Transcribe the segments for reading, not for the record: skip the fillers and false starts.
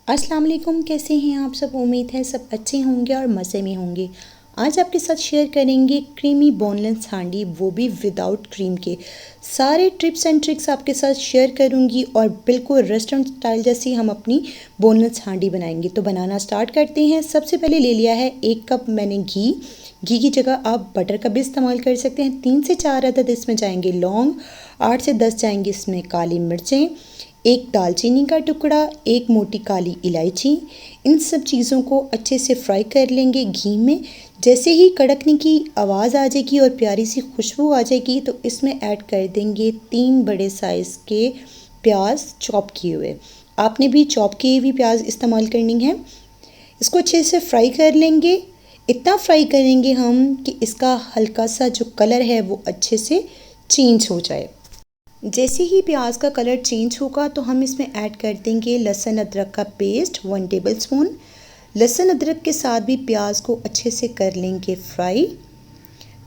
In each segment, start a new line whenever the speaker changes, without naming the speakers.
अस्सलाम वालेकुम, कैसे हैं आप सब। उम्मीद है सब अच्छे होंगे और मज़े में होंगे। आज आपके साथ शेयर करेंगे क्रीमी बोनलेस हांडी, वो भी विदाउट क्रीम के। सारे टिप्स एंड ट्रिक्स आपके साथ शेयर करूंगी और बिल्कुल रेस्टोरेंट स्टाइल जैसी हम अपनी बोनलेस हांडी बनाएंगे। तो बनाना स्टार्ट करते हैं। सबसे पहले ले लिया है 1 कप मैंने घी की जगह आप बटर का भी इस्तेमाल कर सकते हैं। 3 से 4 अदद इसमें जाएंगे लौंग, 8 से 10 जाएंगे इसमें काली मिर्चें, 1 दालचीनी का टुकड़ा, 1 मोटी काली इलायची। इन सब चीज़ों को अच्छे से फ्राई कर लेंगे घी में। जैसे ही कड़कने की आवाज़ आ जाएगी और प्यारी सी खुशबू आ जाएगी तो इसमें ऐड कर देंगे 3 बड़े साइज़ के प्याज चॉप किए हुए। आपने भी चॉप किए हुए प्याज इस्तेमाल करनी है। इसको अच्छे से फ्राई कर लेंगे। इतना फ्राई करेंगे हम कि इसका हल्का सा जो कलर है वो अच्छे से चेंज हो जाए। जैसे ही प्याज का कलर चेंज होगा तो हम इसमें ऐड कर देंगे लहसुन अदरक का पेस्ट 1 टेबलस्पून। लहसुन अदरक के साथ भी प्याज को अच्छे से कर लेंगे फ्राई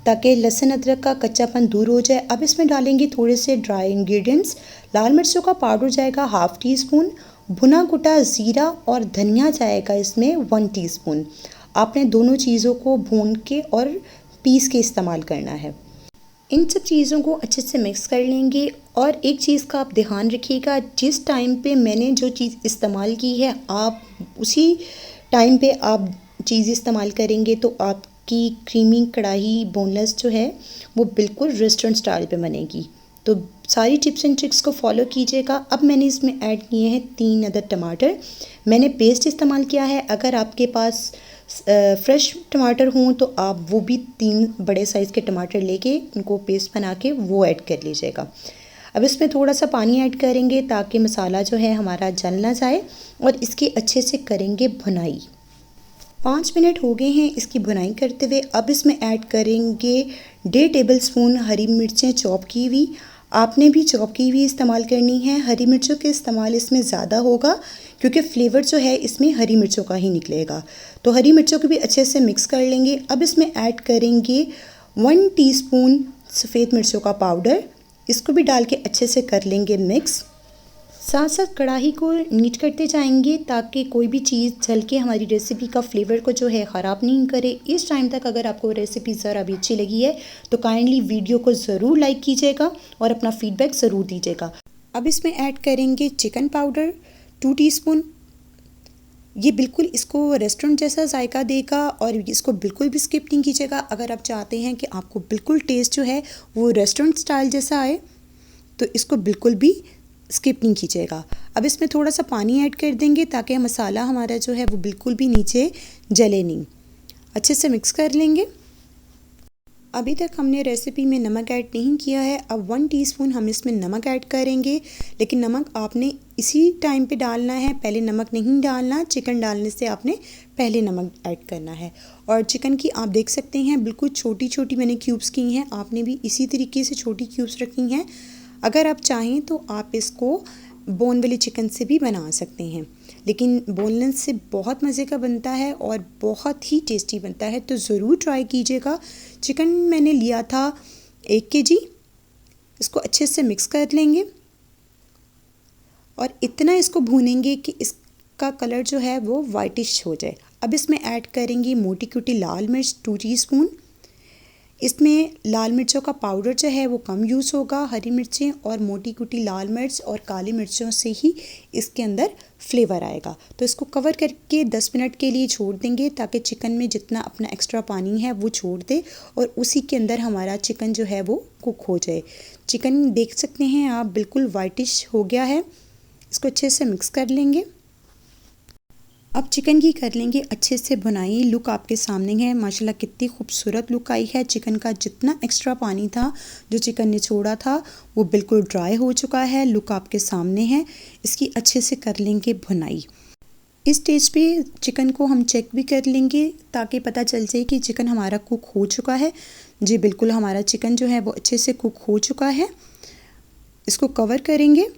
ताकि लहसुन अदरक का कच्चापन दूर हो जाए। अब इसमें डालेंगे थोड़े से ड्राई इंग्रेडिएंट्स। लाल मिर्चों का पाउडर जाएगा 1/2 टीस्पून, भुना कुटा ज़ीरा और धनिया जाएगा इसमें 1 टीस्पून। आपने दोनों चीज़ों को भून के और पीस के इस्तेमाल करना है। इन सब चीज़ों को अच्छे से मिक्स कर लेंगे। और एक चीज़ का आप ध्यान रखिएगा, जिस टाइम पे मैंने जो चीज़ इस्तेमाल की है आप उसी टाइम पे आप चीज़ इस्तेमाल करेंगे तो आपकी क्रीमी कढ़ाई बोनलेस जो है वो बिल्कुल रेस्टोरेंट स्टाइल पे बनेगी। तो सारी टिप्स एंड ट्रिक्स को फॉलो कीजिएगा। अब मैंने इसमें ऐड किए हैं 3 अदद टमाटर। मैंने पेस्ट इस्तेमाल किया है। अगर आपके पास फ्रेश टमाटर हों तो आप वो भी 3 बड़े साइज़ के टमाटर लेके उनको पेस्ट बना के वो ऐड कर लीजिएगा। अब इसमें थोड़ा सा पानी ऐड करेंगे ताकि मसाला जो है हमारा जल ना जाए और इसकी अच्छे से करेंगे भुनाई। 5 मिनट हो गए हैं इसकी भुनाई करते हुए। अब इसमें ऐड करेंगे 1.5 टेबलस्पून हरी मिर्चें चॉप की हुई। आपने भी चॉप की हुई इस्तेमाल करनी है। हरी मिर्चों के इस्तेमाल इसमें ज़्यादा होगा क्योंकि फ्लेवर जो है इसमें हरी मिर्चों का ही निकलेगा। तो हरी मिर्चों को भी अच्छे से मिक्स कर लेंगे। अब इसमें ऐड करेंगे 1 टीस्पून सफ़ेद मिर्चों का पाउडर। इसको भी डाल के अच्छे से कर लेंगे मिक्स। साथ साथ कढ़ाई को नीट करते जाएंगे ताकि कोई भी चीज़ जल के हमारी रेसिपी का फ्लेवर को जो है ख़राब नहीं करे। इस टाइम तक अगर आपको रेसिपी ज़रा भी अच्छी लगी है तो काइंडली वीडियो को ज़रूर लाइक कीजिएगा और अपना फीडबैक ज़रूर दीजिएगा। अब इसमें ऐड करेंगे चिकन पाउडर 2 टीस्पून। ये बिल्कुल इसको रेस्टोरेंट जैसा जायका देगा और इसको बिल्कुल भी स्किप नहीं कीजिएगा। अगर आप चाहते हैं कि आपको बिल्कुल टेस्ट जो है वो रेस्टोरेंट स्टाइल जैसा आए तो इसको बिल्कुल भी स्किप नहीं कीजिएगा। अब इसमें थोड़ा सा पानी ऐड कर देंगे ताकि मसाला हमारा जो है वो बिल्कुल भी नीचे जले नहीं। अच्छे से मिक्स कर लेंगे। अभी तक हमने रेसिपी में नमक ऐड नहीं किया है। अब 1 टीस्पून हम इसमें नमक ऐड करेंगे, लेकिन नमक आपने इसी टाइम पे डालना है, पहले नमक नहीं डालना। चिकन डालने से आपने पहले नमक ऐड करना है। और चिकन की आप देख सकते हैं बिल्कुल छोटी छोटी मैंने क्यूब्स की हैं। आपने भी इसी तरीके से छोटी क्यूब्स रखी हैं। अगर आप चाहें तो आप इसको बोन वाले चिकन से भी बना सकते हैं, लेकिन बोनलेस से बहुत मज़े का बनता है और बहुत ही टेस्टी बनता है। तो ज़रूर ट्राई कीजिएगा। चिकन मैंने लिया था 1 केजी। इसको अच्छे से मिक्स कर लेंगे और इतना इसको भूनेंगे कि इसका कलर जो है वो वाइटिश हो जाए। अब इसमें ऐड करेंगे मोटी कुटी लाल मिर्च 2 टीस्पून। इसमें लाल मिर्चों का पाउडर जो है वो कम यूज़ होगा। हरी मिर्चें और मोटी कुटी लाल मिर्च और काली मिर्चों से ही इसके अंदर फ्लेवर आएगा। तो इसको कवर करके 10 मिनट के लिए छोड़ देंगे ताकि चिकन में जितना अपना एक्स्ट्रा पानी है वो छोड़ दे और उसी के अंदर हमारा चिकन जो है वो कुक हो जाए। चिकन देख सकते हैं आप बिल्कुल वाइटिश हो गया है। इसको अच्छे से मिक्स कर लेंगे। अब चिकन की कर लेंगे अच्छे से भुनाई। लुक आपके सामने है, माशाल्लाह कितनी खूबसूरत लुक आई है। चिकन का जितना एक्स्ट्रा पानी था जो चिकन ने छोड़ा था वो बिल्कुल ड्राई हो चुका है। लुक आपके सामने है। इसकी अच्छे से कर लेंगे भुनाई। इस स्टेज पे चिकन को हम चेक भी कर लेंगे ताकि पता चल जाए कि चिकन हमारा कुक हो चुका है। जी बिल्कुल हमारा चिकन जो है वो अच्छे से कुक हो चुका है। इसको कवर करेंगे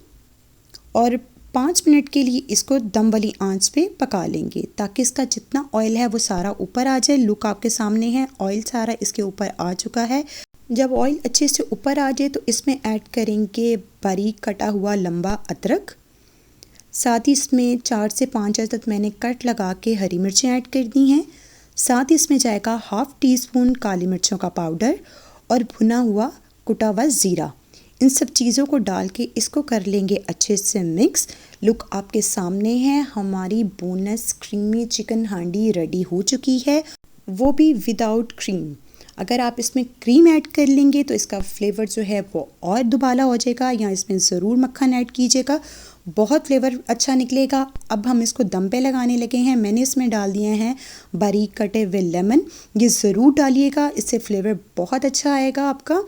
और 5 मिनट के लिए इसको दम वाली आंच पे पका लेंगे ताकि इसका जितना ऑयल है वो सारा ऊपर आ जाए। लुक आपके सामने है, ऑयल सारा इसके ऊपर आ चुका है। जब ऑयल अच्छे से ऊपर आ जाए तो इसमें ऐड करेंगे बारीक कटा हुआ लंबा अदरक। साथ ही इसमें 4 से 5 अदद मैंने कट लगा के हरी मिर्चें ऐड कर दी हैं। साथ ही इसमें जाएगा हाफ़ टी स्पून काली मिर्चों का पाउडर और भुना हुआ कुटा हुआ ज़ीरा। इन सब चीज़ों को डाल के इसको कर लेंगे अच्छे से मिक्स। लुक आपके सामने है, हमारी बोनलेस क्रीमी चिकन हांडी रेडी हो चुकी है, वो भी विदाउट क्रीम। अगर आप इसमें क्रीम ऐड कर लेंगे तो इसका फ्लेवर जो है वो और दुबाला हो जाएगा, या इसमें ज़रूर मक्खन ऐड कीजिएगा, बहुत फ्लेवर अच्छा निकलेगा। अब हम इसको दम पे लगाने लगे हैं। मैंने इसमें डाल दिए हैं बारीक कटे हुए लेमन, ये ज़रूर डालिएगा, इससे फ्लेवर बहुत अच्छा आएगा आपका।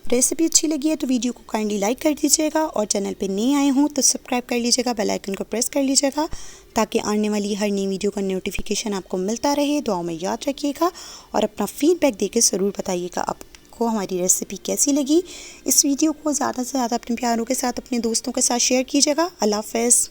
रेसिपी अच्छी लगी है तो वीडियो को काइंडली लाइक कर दीजिएगा, और चैनल पे नए आए हों तो सब्सक्राइब कर लीजिएगा, बेल आइकन को प्रेस कर लीजिएगा ताकि आने वाली हर नई वीडियो का नोटिफिकेशन आपको मिलता रहे। दुआओं में याद रखिएगा और अपना फीडबैक देके ज़रूर बताइएगा आपको हमारी रेसिपी कैसी लगी। इस वीडियो को ज़्यादा से ज़्यादा अपने प्यारों के साथ, अपने दोस्तों के साथ शेयर कीजिएगा। अल्लाह हाफ़िज़।